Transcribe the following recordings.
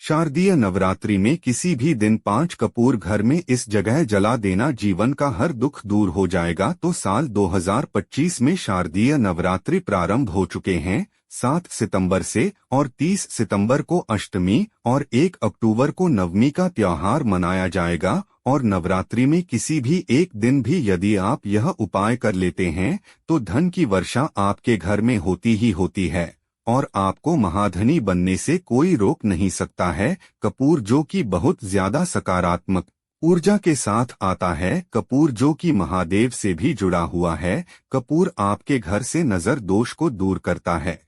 शारदीय नवरात्रि में किसी भी दिन 5 कपूर घर में इस जगह जला देना जीवन का हर दुख दूर हो जाएगा। तो साल 2025 में शारदीय नवरात्रि प्रारंभ हो चुके हैं। 7 सितंबर से और 30 सितंबर को अष्टमी और 1 अक्टूबर को नवमी का त्योहार मनाया जाएगा। और नवरात्रि में किसी भी एक दिन भी यदि आप यह उपाय कर लेते हैं तो धन की वर्षा आपके घर में होती ही होती है और आपको महाधनी बनने से कोई रोक नहीं सकता है। कपूर जो कि बहुत ज्यादा सकारात्मक ऊर्जा के साथ आता है, कपूर जो कि महादेव से भी जुड़ा हुआ है। कपूर आपके घर से नजर दोष को दूर करता है।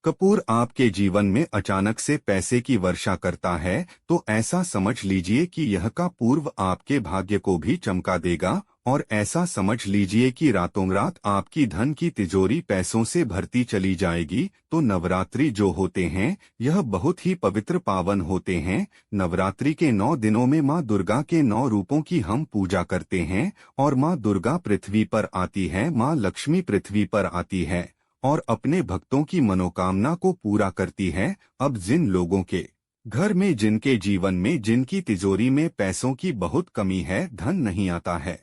कपूर आपके जीवन में अचानक से पैसे की वर्षा करता है तो ऐसा समझ लीजिए कि यह का पूर्व आपके भाग्य को भी चमका देगा और ऐसा समझ लीजिए कि रातों रात आपकी धन की तिजोरी पैसों से भरती चली जाएगी। तो नवरात्रि जो होते हैं यह बहुत ही पवित्र पावन होते हैं। नवरात्रि के 9 दिनों में माँ दुर्गा के 9 रूपों की हम पूजा करते हैं और माँ दुर्गा पृथ्वी पर आती है, माँ लक्ष्मी पृथ्वी पर आती है और अपने भक्तों की मनोकामना को पूरा करती है। अब जिन लोगों के घर में, जिनके जीवन में, जिनकी तिजोरी में पैसों की बहुत कमी है, धन नहीं आता है,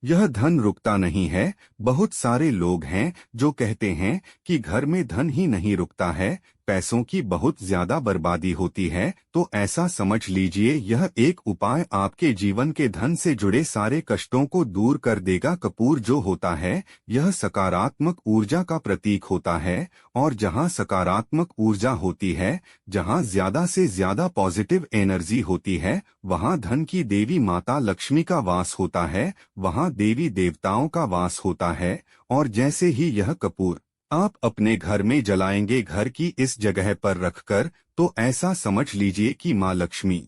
यह धन रुकता नहीं है। बहुत सारे लोग हैं जो कहते हैं कि घर में धन ही नहीं रुकता है, पैसों की बहुत ज्यादा बर्बादी होती है। तो ऐसा समझ लीजिए यह एक उपाय आपके जीवन के धन से जुड़े सारे कष्टों को दूर कर देगा। कपूर जो होता है यह सकारात्मक ऊर्जा का प्रतीक होता है और जहां सकारात्मक ऊर्जा होती है, जहां ज्यादा से ज्यादा पॉजिटिव एनर्जी होती है, वहां धन की देवी माता लक्ष्मी का वास होता है, वहां देवी देवताओं का वास होता है। और जैसे ही यह कपूर आप अपने घर में जलाएंगे घर की इस जगह पर रखकर, तो ऐसा समझ लीजिए कि माँ लक्ष्मी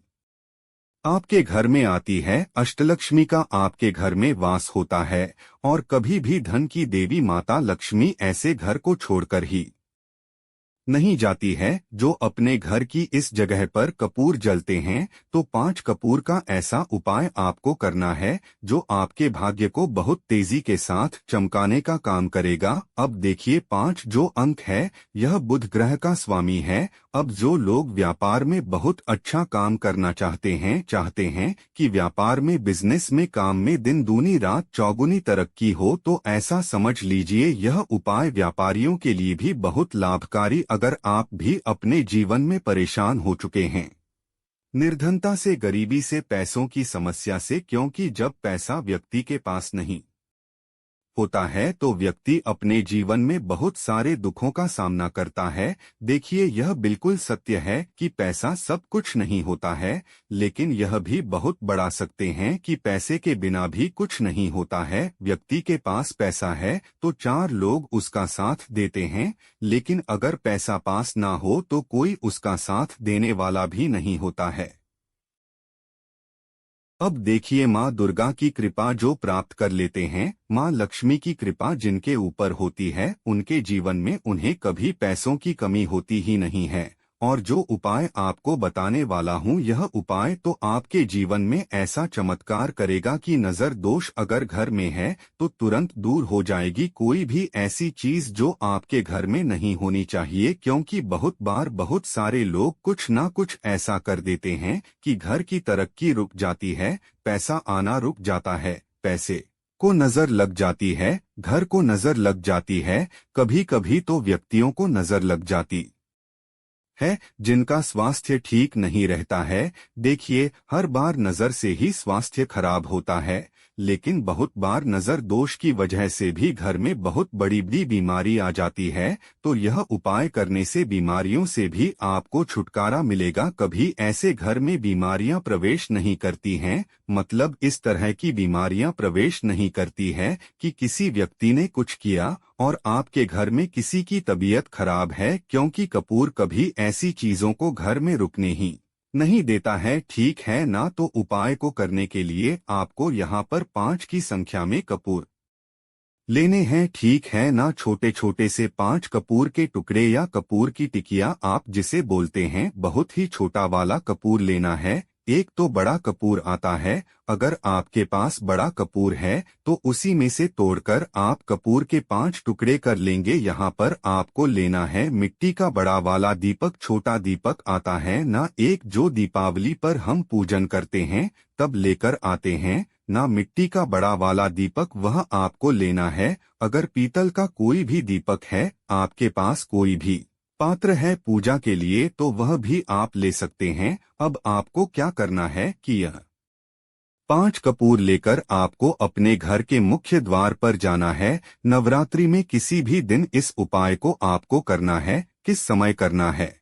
आपके घर में आती है, अष्टलक्ष्मी का आपके घर में वास होता है। और कभी भी धन की देवी माता लक्ष्मी ऐसे घर को छोड़कर ही नहीं जाती है। जो अपने घर की इस जगह पर कपूर जलते हैं तो 5 कपूर का ऐसा उपाय आपको करना है जो आपके भाग्य को बहुत तेजी के साथ चमकाने का काम करेगा। अब देखिए 5 जो अंक है यह बुध ग्रह का स्वामी है। अब जो लोग व्यापार में बहुत अच्छा काम करना चाहते हैं कि व्यापार में, बिजनेस में, काम में दिन दूनी रात चौगुनी तरक्की हो, तो ऐसा समझ लीजिए यह उपाय व्यापारियों के लिए भी बहुत लाभकारी। अगर आप भी अपने जीवन में परेशान हो चुके हैं निर्धनता से, गरीबी से, पैसों की समस्या से, क्योंकि जब पैसा व्यक्ति के पास नहीं होता है तो व्यक्ति अपने जीवन में बहुत सारे दुखों का सामना करता है। देखिए यह बिल्कुल सत्य है कि पैसा सब कुछ नहीं होता है, लेकिन यह भी बहुत बड़ा सकते हैं कि पैसे के बिना भी कुछ नहीं होता है। व्यक्ति के पास पैसा है तो 4 लोग उसका साथ देते हैं, लेकिन अगर पैसा पास ना हो तो कोई उसका साथ देने वाला भी नहीं होता है। अब देखिए माँ दुर्गा की कृपा जो प्राप्त कर लेते हैं, माँ लक्ष्मी की कृपा जिनके ऊपर होती है, उनके जीवन में उन्हें कभी पैसों की कमी होती ही नहीं है। और जो उपाय आपको बताने वाला हूँ यह उपाय तो आपके जीवन में ऐसा चमत्कार करेगा कि नजर दोष अगर घर में है तो तुरंत दूर हो जाएगी। कोई भी ऐसी चीज जो आपके घर में नहीं होनी चाहिए, क्योंकि बहुत बार बहुत सारे लोग कुछ ना कुछ ऐसा कर देते हैं कि घर की तरक्की रुक जाती है, पैसा आना रुक जाता है, पैसे को नजर लग जाती है, घर को नजर लग जाती है, कभी कभी तो व्यक्तियों को नजर लग जाती है जिनका स्वास्थ्य ठीक नहीं रहता है। देखिए हर बार नजर से ही स्वास्थ्य खराब होता है, लेकिन बहुत बार नजर दोष की वजह से भी घर में बहुत बड़ी बीमारी आ जाती है। तो यह उपाय करने से बीमारियों से भी आपको छुटकारा मिलेगा। कभी ऐसे घर में बीमारियां प्रवेश नहीं करती हैं, मतलब इस तरह की बीमारियां प्रवेश नहीं करती है कि किसी व्यक्ति ने कुछ किया और आपके घर में किसी की तबीयत खराब है, क्योंकि कपूर कभी ऐसी चीजों को घर में रुकने ही नहीं देता है। ठीक है ना? तो उपाय को करने के लिए आपको यहाँ पर 5 की संख्या में कपूर लेने हैं, ठीक है ना? छोटे छोटे से 5 कपूर के टुकड़े या कपूर की टिकिया आप जिसे बोलते हैं, बहुत ही छोटा वाला कपूर लेना है। एक तो बड़ा कपूर आता है। अगर आपके पास बड़ा कपूर है तो उसी में से तोड़कर आप कपूर के 5 टुकड़े कर लेंगे। यहाँ पर आपको लेना है मिट्टी का बड़ा वाला दीपक। छोटा दीपक आता है ना, एक जो दीपावली पर हम पूजन करते हैं तब लेकर आते हैं, ना मिट्टी का बड़ा वाला दीपक, वह आपको लेना है। अगर पीतल का कोई भी दीपक है, आपके पास कोई भी पात्र है पूजा के लिए, तो वह भी आप ले सकते हैं। अब आपको क्या करना है कि यह 5 कपूर लेकर आपको अपने घर के मुख्य द्वार पर जाना है। नवरात्रि में किसी भी दिन इस उपाय को आपको करना है। किस समय करना है?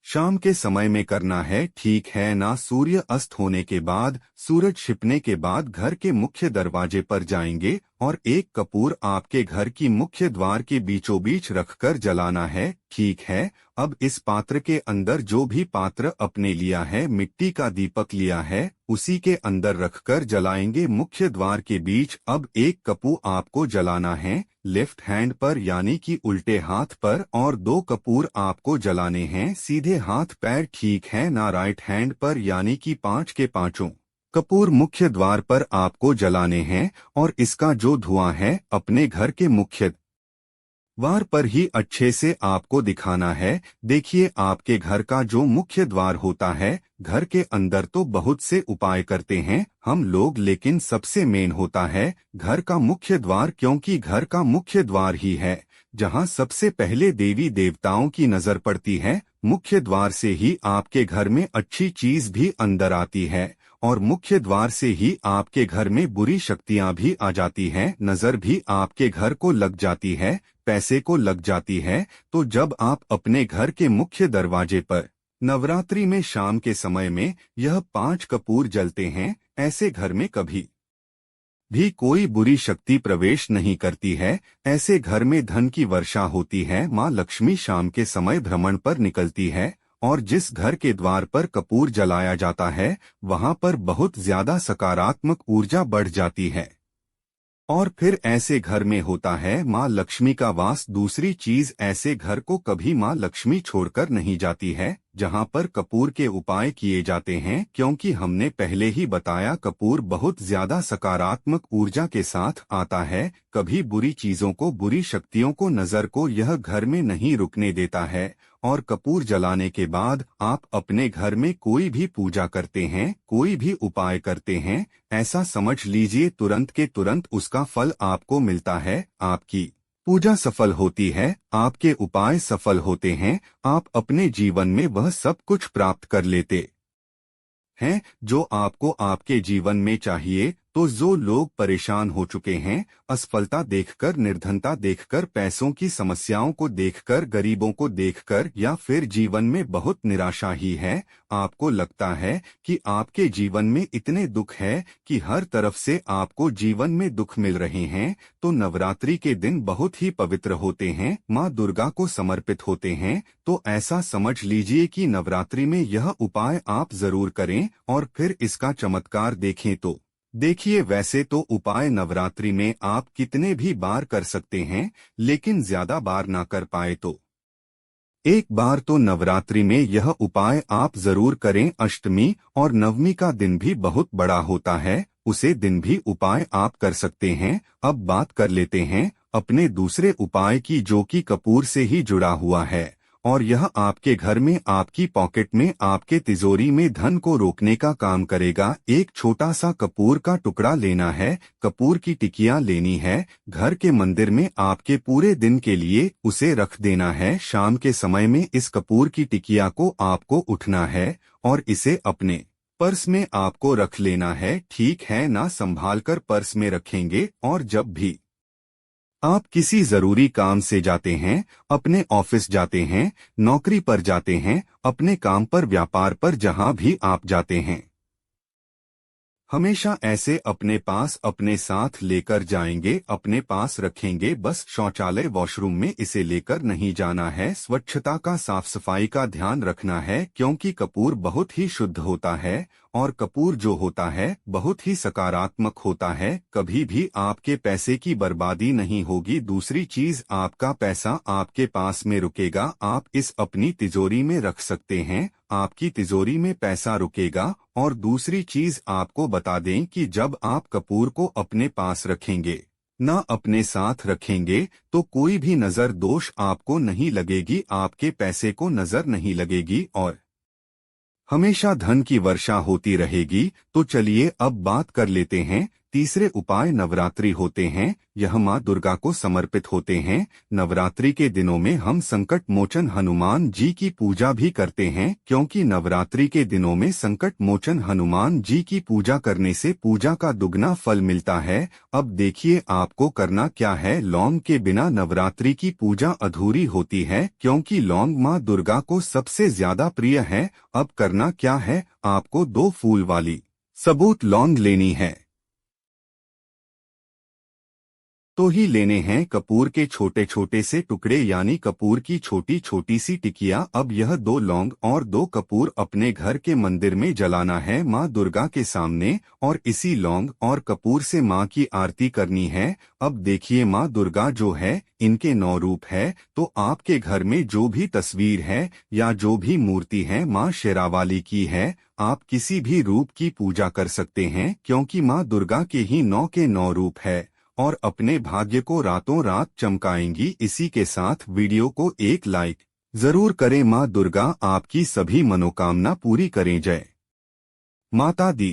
शाम के समय में करना है, ठीक है ना। सूर्य अस्त होने के बाद, सूरज छिपने के बाद घर के मुख्य दरवाजे पर जाएंगे और एक कपूर आपके घर की मुख्य द्वार के बीचों बीच रखकर जलाना है, ठीक है। अब इस पात्र के अंदर जो भी पात्र अपने लिया है, मिट्टी का दीपक लिया है, उसी के अंदर रखकर जलाएंगे मुख्य द्वार के बीच। अब एक कपूर आपको जलाना है लेफ्ट हैंड पर यानी कि उल्टे हाथ पर, और 2 कपूर आपको जलाने हैं सीधे हाथ पैर, ठीक है ना, राइट हैंड पर, यानी कि 5 के पांचों कपूर मुख्य द्वार पर आपको जलाने हैं। और इसका जो धुआं है अपने घर के मुख्य द्वार पर ही अच्छे से आपको दिखाना है। देखिए आपके घर का जो मुख्य द्वार होता है, घर के अंदर तो बहुत से उपाय करते हैं हम लोग, लेकिन सबसे मेन होता है घर का मुख्य द्वार, क्योंकि घर का मुख्य द्वार ही है जहां सबसे पहले देवी देवताओं की नजर पड़ती है। मुख्य द्वार से ही आपके घर में अच्छी चीज भी अंदर आती है और मुख्य द्वार से ही आपके घर में बुरी शक्तियां भी आ जाती हैं, नजर भी आपके घर को लग जाती है, पैसे को लग जाती है। तो जब आप अपने घर के मुख्य दरवाजे पर नवरात्रि में शाम के समय में यह 5 कपूर जलते हैं, ऐसे घर में कभी भी कोई बुरी शक्ति प्रवेश नहीं करती है। ऐसे घर में धन की वर्षा होती है। माँ लक्ष्मी शाम के समय भ्रमण पर निकलती है और जिस घर के द्वार पर कपूर जलाया जाता है वहां पर बहुत ज्यादा सकारात्मक ऊर्जा बढ़ जाती है और फिर ऐसे घर में होता है माँ लक्ष्मी का वास। दूसरी चीज, ऐसे घर को कभी माँ लक्ष्मी छोड़कर नहीं जाती है जहाँ पर कपूर के उपाय किए जाते हैं, क्योंकि हमने पहले ही बताया कपूर बहुत ज्यादा सकारात्मक ऊर्जा के साथ आता है। कभी बुरी चीजों को, बुरी शक्तियों को, नजर को यह घर में नहीं रुकने देता है। और कपूर जलाने के बाद आप अपने घर में कोई भी पूजा करते हैं, कोई भी उपाय करते हैं, ऐसा समझ लीजिए तुरंत के तुरंत उसका फल आपको मिलता है। आपकी पूजा सफल होती है, आपके उपाय सफल होते हैं, आप अपने जीवन में वह सब कुछ प्राप्त कर लेते हैं जो आपको आपके जीवन में चाहिए। तो जो लोग परेशान हो चुके हैं, असफलता देखकर, निर्धनता देखकर, पैसों की समस्याओं को देखकर, गरीबों को देखकर, या फिर जीवन में बहुत निराशा ही है, आपको लगता है कि आपके जीवन में इतने दुख है कि हर तरफ से आपको जीवन में दुख मिल रहे हैं, तो नवरात्रि के दिन बहुत ही पवित्र होते हैं, माँ दुर्गा को समर्पित होते हैं। तो ऐसा समझ लीजिए कि नवरात्रि में यह उपाय आप जरूर करें और फिर इसका चमत्कार देखें। तो देखिए, वैसे तो उपाय नवरात्रि में आप कितने भी बार कर सकते हैं, लेकिन ज्यादा बार ना कर पाए तो एक बार तो नवरात्रि में यह उपाय आप जरूर करें। अष्टमी और नवमी का दिन भी बहुत बड़ा होता है, उसे दिन भी उपाय आप कर सकते हैं। अब बात कर लेते हैं अपने दूसरे उपाय की, जो कि कपूर से ही जुड़ा हुआ है और यह आपके घर में, आपकी पॉकेट में, आपके तिजोरी में धन को रोकने का काम करेगा। एक छोटा सा कपूर का टुकड़ा लेना है, कपूर की टिकिया लेनी है, घर के मंदिर में आपके पूरे दिन के लिए उसे रख देना है। शाम के समय में इस कपूर की टिकिया को आपको उठना है और इसे अपने पर्स में आपको रख लेना है, ठीक है ना। संभाल कर पर्स में रखेंगे और जब भी आप किसी जरूरी काम से जाते हैं, अपने ऑफिस जाते हैं, नौकरी पर जाते हैं, अपने काम पर, व्यापार पर, जहां भी आप जाते हैं, हमेशा ऐसे अपने पास, अपने साथ लेकर जाएंगे, अपने पास रखेंगे। बस शौचालय, वॉशरूम में इसे लेकर नहीं जाना है। स्वच्छता का, साफ सफाई का ध्यान रखना है, क्योंकि कपूर बहुत ही शुद्ध होता है और कपूर जो होता है बहुत ही सकारात्मक होता है। कभी भी आपके पैसे की बर्बादी नहीं होगी। दूसरी चीज, आपका पैसा आपके पास में रुकेगा। आप इस अपनी तिजोरी में रख सकते हैं, आपकी तिजोरी में पैसा रुकेगा। और दूसरी चीज आपको बता दें कि जब आप कपूर को अपने पास रखेंगे, ना अपने साथ रखेंगे, तो कोई भी नजर दोष आपको नहीं लगेगी, आपके पैसे को नजर नहीं लगेगी और हमेशा धन की वर्षा होती रहेगी। तो चलिए अब बात कर लेते हैं। तीसरे उपाय नवरात्रि होते हैं, यह माँ दुर्गा को समर्पित होते हैं। नवरात्रि के दिनों में हम संकट मोचन हनुमान जी की पूजा भी करते हैं, क्योंकि नवरात्रि के दिनों में संकट मोचन हनुमान जी की पूजा करने से पूजा का दुगना फल मिलता है। अब देखिए आपको करना क्या है। लौंग के बिना नवरात्रि की पूजा अधूरी होती है, क्योंकि लौंग माँ दुर्गा को सबसे ज्यादा प्रिय है। अब करना क्या है, आपको 2 फूल वाली सबूत लौंग लेनी है, तो ही लेने हैं कपूर के छोटे छोटे से टुकड़े, यानी कपूर की छोटी छोटी सी टिकिया। अब यह 2 लौंग और 2 कपूर अपने घर के मंदिर में जलाना है माँ दुर्गा के सामने, और इसी लौंग और कपूर से माँ की आरती करनी है। अब देखिए माँ दुर्गा जो है, इनके 9 रूप है। तो आपके घर में जो भी तस्वीर है या जो भी मूर्ति है माँ शेरावाली की है, आप किसी भी रूप की पूजा कर सकते हैं, क्योंकि माँ दुर्गा के ही 9 के 9 रूप है और अपने भाग्य को रातों रात चमकाएंगी। इसी के साथ वीडियो को एक लाइक जरूर करें। माँ दुर्गा आपकी सभी मनोकामना पूरी करें। जय माता दी।